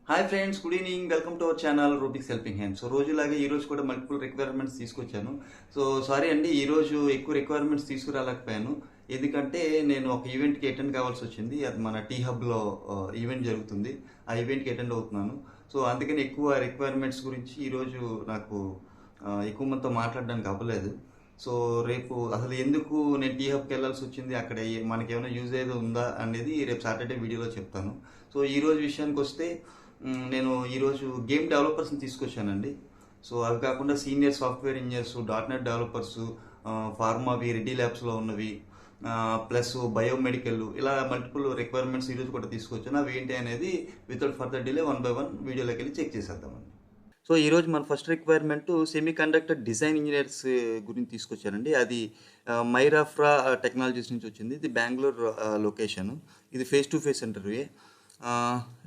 Hi friends, good evening. Welcome to our channel Rubik's helping hand. So రోజులాగే ఈ రోజు కూడా మల్టిపుల్ రిక్వైర్మెంట్స్ తీసుకొచ్చాను. సో సారీ అండి, ఈ రోజు ఎక్కువ రిక్వైర్మెంట్స్ తీసుకురాలేకపోయాను. ఎందుకంటే నేను ఒక ఈవెంట్కి అటెండ్ కావాల్సి వచ్చింది. అది మన టీ హబ్లో ఈవెంట్ జరుగుతుంది. ఆ ఈవెంట్కి అటెండ్ అవుతున్నాను. సో అందుకని ఎక్కువ రిక్వైర్మెంట్స్ గురించి ఈరోజు నాకు ఎక్కువ మందితో మాట్లాడడానికి అవ్వలేదు. సో రేపు అసలు ఎందుకు నేను టీ హబ్కి వెళ్ళాల్సి వచ్చింది, అక్కడ మనకి ఏమైనా యూజ్ ఏదో ఉందా అనేది రేపు సాటర్డే వీడియోలో చెప్తాను. సో ఈరోజు విషయానికి వస్తే నేను ఈరోజు గేమ్ డెవలపర్స్ని తీసుకొచ్చానండి. సో అవి కాకుండా senior software engineers, .NET developers, ఫార్మావి, రెడ్డి ల్యాబ్స్లో ఉన్నవి, ప్లస్ బయోమెడికల్, ఇలా మల్టిపుల్ రిక్వైర్మెంట్స్ ఈరోజు కూడా తీసుకొచ్చాను. అవి ఏంటి అనేది వితౌట్ ఫర్దర్ డిలే 1 by 1 వీడియోలోకి వెళ్ళి చెక్ చేసేద్దామండి. సో ఈరోజు మన first requirement semi conductor design engineers గురించి తీసుకొచ్చారండి. అది మైరాఫ్రా టెక్నాలజీస్ నుంచి వచ్చింది. ఇది బెంగళూరు లొకేషన్. ఇది ఫేస్ టు ఫేస్ ఇంటర్వ్యూ.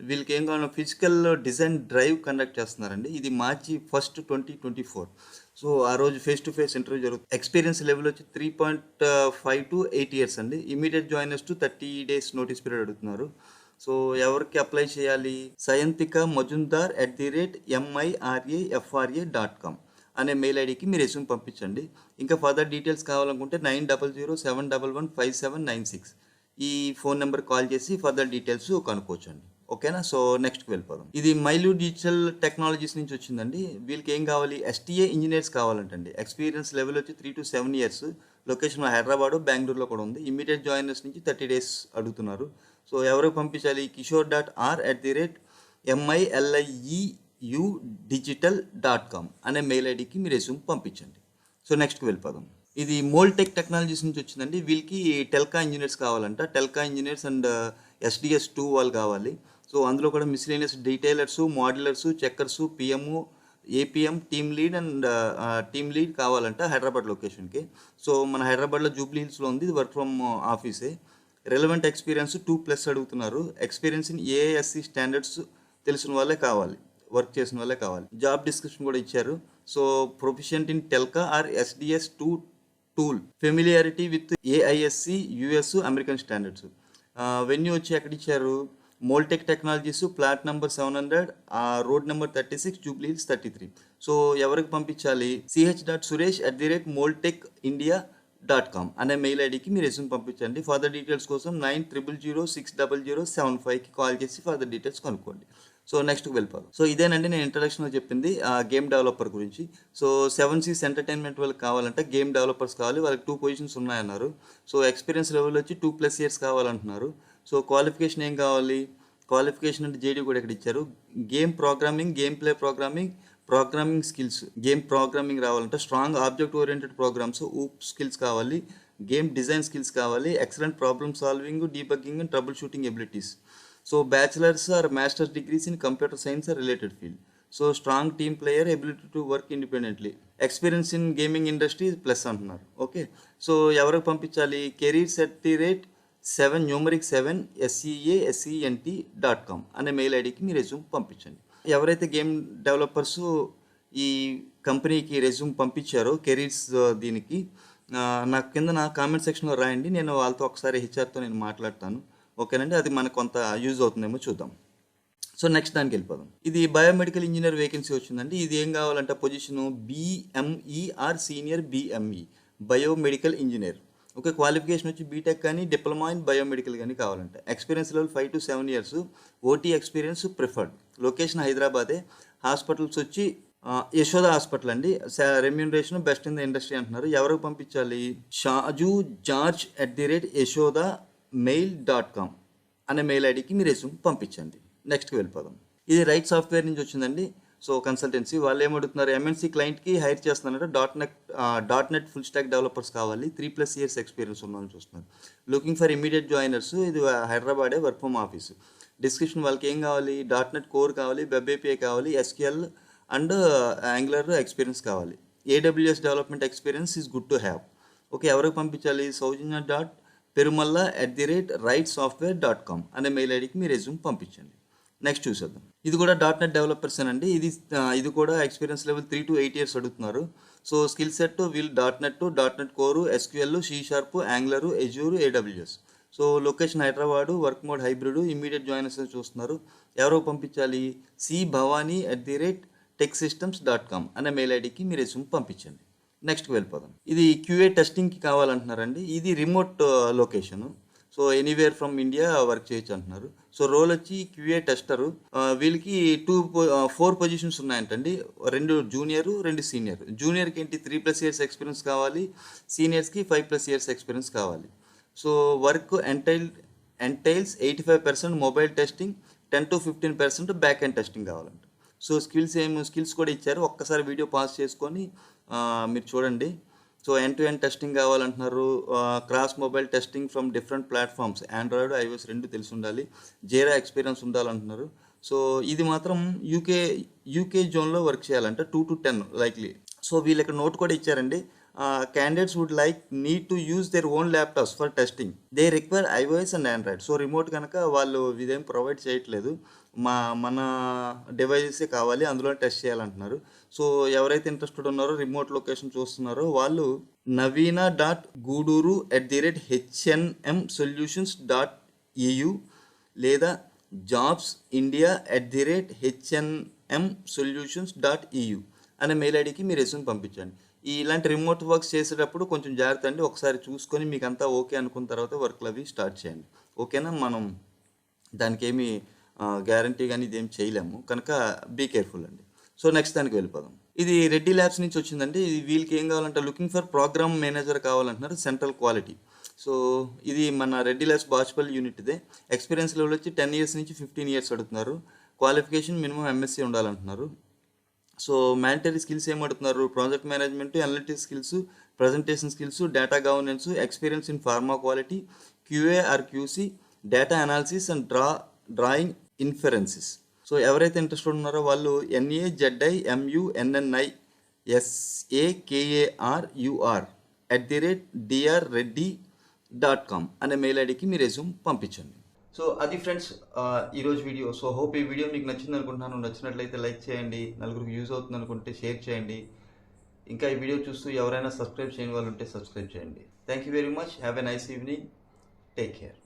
వీళ్ళకి ఏం కావాలన్నా ఫిజికల్ డిజైన్ డ్రైవ్ కండక్ట్ చేస్తున్నారండి. ఇది మార్చి 1, 2024. సో ఆ రోజు ఫేస్ టు ఫేస్ ఇంటర్వ్యూ జరుగుతుంది. ఎక్స్పీరియన్స్ లెవెల్ వచ్చి 3.5 to 8 years అండి. Immediate joiners to 30 days notice period అడుగుతున్నారు. సో ఎవరికి అప్లై చేయాలి? సయంతిక మజుందార్ @mirafra.com అనే మెయిల్ ఐడికి మీ రెజ్యూమ్ పంపించండి. ఇంకా ఫర్దర్ డీటెయిల్స్ కావాలనుకుంటే 9007115796 ఈ ఫోన్ నెంబర్ కాల్ చేసి ఫర్దర్ డీటెయిల్స్ కనుక్కోవచ్చండి. ఓకేనా? సో నెక్స్ట్కి వెళ్ళిపోదాం. ఇది మైలు డిజిటల్ టెక్నాలజీస్ నుంచి వచ్చిందండి. వీళ్ళకి ఏం కావాలి? STA ఇంజనీర్స్ కావాలంటండి. ఎక్స్పీరియన్స్ లెవెల్ వచ్చి 3 to 7 years. లొకేషన్ హైదరాబాదు, బెంగళూరులో కూడా ఉంది. ఇమీడియట్ జాయినర్స్ నుంచి 30 days అడుగుతున్నారు. సో ఎవరికి పంపించాలి? kishore.r@milieUdigital.com అనే మెయిల్ ఐడికి మీ రెజ్యూమ్ పంపించండి. సో నెక్స్ట్కి వెళ్ళిపోదాం. ఇది మోల్టెక్ టెక్నాలజీస్ నుంచి వచ్చిందండి. వీళ్ళకి టెల్కా ఇంజనీర్స్ కావాలంట. టెల్కా ఇంజనీర్స్ అండ్ SDS2 వాళ్ళు కావాలి. సో అందులో కూడా miscellaneous detailers, modulars, checkers, PM, APM, team lead కావాలంట హైదరాబాద్ లొకేషన్కి. సో మన హైదరాబాద్లో జూబ్లీ హిల్స్లో ఉంది. ఇది వర్క్ ఫ్రమ్ ఆఫీసే. రెలవెంట్ ఎక్స్పీరియన్స్ 2+ అడుగుతున్నారు. ఎక్స్పీరియన్స్ ఇన్ AISC స్టాండర్డ్స్ తెలిసిన వాళ్ళే కావాలి, వర్క్ చేసిన వాళ్ళే కావాలి. జాబ్ డిస్క్రిప్షన్ కూడా ఇచ్చారు. సో ప్రొఫిషియంట్ ఇన్ టెల్కా or SDS2 tool, familiarity with AISC US American standards. Venue వచ్చి ఎక్కడ ఇచ్చారు? Moltec technologies, plot number 700, road number 36, Jubilee Hills 33. So ఎవరికి పంపించాలి? ch.suresh@moltecindia.com అనే మెయిల్ ఐడికి మీ రెజ్యూమ్ పంపించండి. ఫర్దర్ డీటెయిల్స్ కోసం 90060075కి కాల్ చేసి ఫర్దర్ డీటెయిల్స్ కనుక్కోండి. సో నెక్స్ట్కి వెళ్ళిపోదాం. సో ఇదేనండి నేను ఇంట్రడక్షన్లో చెప్పింది గేమ్ డెవలపర్ గురించి. సో 7Seas ఎంటర్టైన్మెంట్ వాళ్ళకి కావాలంటే గేమ్ డెవలపర్స్ కావాలి. వాళ్ళకి 2 పొజిషన్స్ ఉన్నాయన్నారు. సో ఎక్స్పీరియన్స్ లెవెల్ వచ్చి 2+ years కావాలంటున్నారు. సో క్వాలిఫికేషన్ ఏం కావాలి? క్వాలిఫికేషన్ అంటే JD కూడా ఇక్కడ ఇచ్చారు. Game programming, game play programming skills, game programming రావాలంటే strong object oriented programs, skills కావాలి. గేమ్ డిజైన్ స్కిల్స్ కావాలి. Excellent problem solving, debugging and troubleshooting abilities. So bachelors or masters degrees in computer science or related field. So strong team player, ability to work independently, experience in gaming industry plus అంటున్నారు. Okay. So ఎవరికి పంపించాలి? careers@7 అనే mail ఐడికి మీ resume పంపించండి. ఎవరైతే game developers ఈ కంపెనీకి రెజ్యూమ్ పంపించారో కెరీర్స్ దీనికి నాకు కింద నా కామెంట్ సెక్షన్లో రాయండి. నేను వాళ్ళతో ఒకసారి HRతో నేను మాట్లాడతాను. ఓకేనండి? అది మనకు కొంత యూజ్ అవుతుందేమో చూద్దాం. సో నెక్స్ట్ దానికి వెళ్ళిపోదాం. ఇది బయోమెడికల్ ఇంజనీర్ వేకెన్సీ వచ్చిందండి. ఇది ఏం కావాలంటే position BME or senior BME, biomedical engineer. Okay. Qualification వచ్చి బీటెక్ కానీ డిప్లొమా ఇన్ బయోమెడికల్ కానీ కావాలంటే. Experience level 5 to 7 years. OT experience preferred. Location హైదరాబాదే. హాస్పిటల్స్ వచ్చి యశోద హాస్పిటల్ అండి. Remuneration best in the industry అంటున్నారు. ఎవరికి పంపించాలి? shaju@yashoda.mail.com అనే మెయిల్ ఐడికి మీ రెజ్యూమ్ పంపించండి. నెక్స్ట్కి వెళ్ళిపోదాం. ఇది రైట్ సాఫ్ట్వేర్ నుంచి వచ్చిందండి. సో కన్సల్టెన్సీ వాళ్ళు ఏమడుగుతున్నారు? MNC క్లయింట్కి హైర్ చేస్తున్నారంటే .NET ఫుల్ స్టాక్ డెవలపర్స్ కావాలి. 3+ years ఎక్స్పీరియన్స్ ఉన్న వాళ్ళు చూస్తున్నారు. Looking for immediate joiners. ఇది హైదరాబాదే, వర్క్ ఫ్రమ్ ఆఫీస్. డిస్క్రిప్షన్ వాళ్ళకి ఏం కావాలి? .NET కోర్ కావాలి, వెబ్ API కావాలి, SQL అండ్ యాంగులర్ ఎక్స్పీరియన్స్ కావాలి. AWS development experience is good to have. Okay. ఎవరికి పంపించాలి? saujanya.perumal@rightsoftware.com అనే మెయిల్ ఐడికి మీ రెజ్యూమ్ పంపించండి. నెక్స్ట్ చూసేద్దాం. ఇది కూడా .NET డెవలపర్స్ అండి. ఇది కూడా ఎక్స్పీరియన్స్ లెవెల్ 3 to 8 years అడుగుతున్నారు. సో స్కిల్ సెట్ వీళ్ళు .NET కోరు, SQL, C#, angular, Azure, AWS. So location Hyderabad, work mode hybrid, immediate joiners చూస్తున్నారు. ఎవరో పంపించాలి, cbhavani@techsystems.com అనే మెయిల్ ఐడికి మీ రెజ్యూమ్ పంపించండి. నెక్స్ట్కి వెళ్ళిపోదాం. ఇది క్యూఏ టెస్టింగ్కి కావాలంటున్నారండి. ఇది remote location. So anywhere from India work చేయొచ్చు అంటున్నారు. సో రోల్ వచ్చి క్యూఏ టెస్టరు. వీళ్ళకి 4 పొజిషన్స్ ఉన్నాయంటండి. 2 జూనియర్, 2 సీనియర్. జూనియర్కి ఏంటి 3+ ఇయర్స్ ఎక్స్పీరియన్స్ కావాలి, సీనియర్స్కి 5+ ఇయర్స్ ఎక్స్పీరియన్స్ కావాలి. So work entails 85% mobile testing, 10 to 15% back end testing కావాలంట. సో స్కిల్స్ కూడా ఇచ్చారు. ఒక్కసారి వీడియో పాజ్ చేసుకొని మీరు చూడండి. So end to end testing కావాలంటున్నారు. Cross mobile testing from different platforms, Android, iOS 2 తెలిసి ఉండాలి. జేరా ఎక్స్పీరియన్స్ ఉండాలంటున్నారు. సో ఇది మాత్రం యూకే జోన్లో వర్క్ చేయాలంట. 2 to 10 లైక్లీ. సో వీళ్ళు ఇక్కడ నోట్ కూడా ఇచ్చారండి. Candidates would need to use their own laptops for testing. They require iOS and Android. So remote కనుక వాళ్ళు ఇదేం ప్రొవైడ్ చేయట్లేదు. మన డివైజెసే కావాలి, అందులో టెస్ట్ చేయాలంటున్నారు. సో ఎవరైతే ఇంట్రెస్టెడ్ ఉన్నారో, రిమోట్ లొకేషన్ చూస్తున్నారో వాళ్ళు navina.guduru@hnmsolutions.eu లేదా jobsindia@hnmsolutions.eu అనే మెయిల్ ఐడికి మీ రెజ్యూమ్ పంపించండి. ఇలాంటి రిమోట్ వర్క్స్ చేసేటప్పుడు కొంచెం జాగ్రత్త అండి. ఒకసారి చూసుకొని మీకు అంతా ఓకే అనుకున్న తర్వాత వర్క్లు అవి స్టార్ట్ చేయండి. ఓకేనా? మనం దానికి ఏమి గ్యారంటీ కానీ ఇదేం చేయలేము కనుక బీ కేర్ఫుల్ అండి. సో నెక్స్ట్ దానికి వెళ్ళిపోదాం. ఇది రెడ్డి ల్యాబ్స్ నుంచి వచ్చిందండి. ఇది వీళ్ళకి ఏం కావాలంటే లుకింగ్ ఫర్ ప్రోగ్రామ్ మేనేజర్ కావాలంటున్నారు, సెంట్రల్ క్వాలిటీ. సో ఇది మన రెడ్డి ల్యాబ్స్ బాచ్పల్లి యూనిట్ ఇదే. ఎక్స్పీరియన్స్ లెవెల్ వచ్చి 10 years నుంచి 15 years అడుగుతున్నారు. క్వాలిఫికేషన్ మినిమం ఎంఎస్సీ ఉండాలంటున్నారు. సో మ్యాండటరీ స్కిల్స్ ఏమడుతున్నారు? Project management, analytics skills, presentation skills, data governance, experience in pharma quality, QA or QC, data analysis and drawing inferences. So ఎవరైతే interested ఉన్నారో వాళ్ళు NAZIMUNNISAKARUR@drreddy.com అనే mail ఐడికి మీ resume పంపించండి. So అది ఫ్రెండ్స్ ఈరోజు వీడియో. సో హోప్ ఈ వీడియో మీకు నచ్చింది అనుకుంటున్నాను. నచ్చినట్లయితే లైక్ చేయండి, నలుగురికి యూజ్ అవుతుంది అనుకుంటే షేర్ చేయండి. ఇంకా ఈ వీడియో చూస్తూ ఎవరైనా సబ్స్క్రైబ్ చేయని వాళ్ళు ఉంటే సబ్స్క్రైబ్ చేయండి. Thank you very much. Have a nice evening. Take care.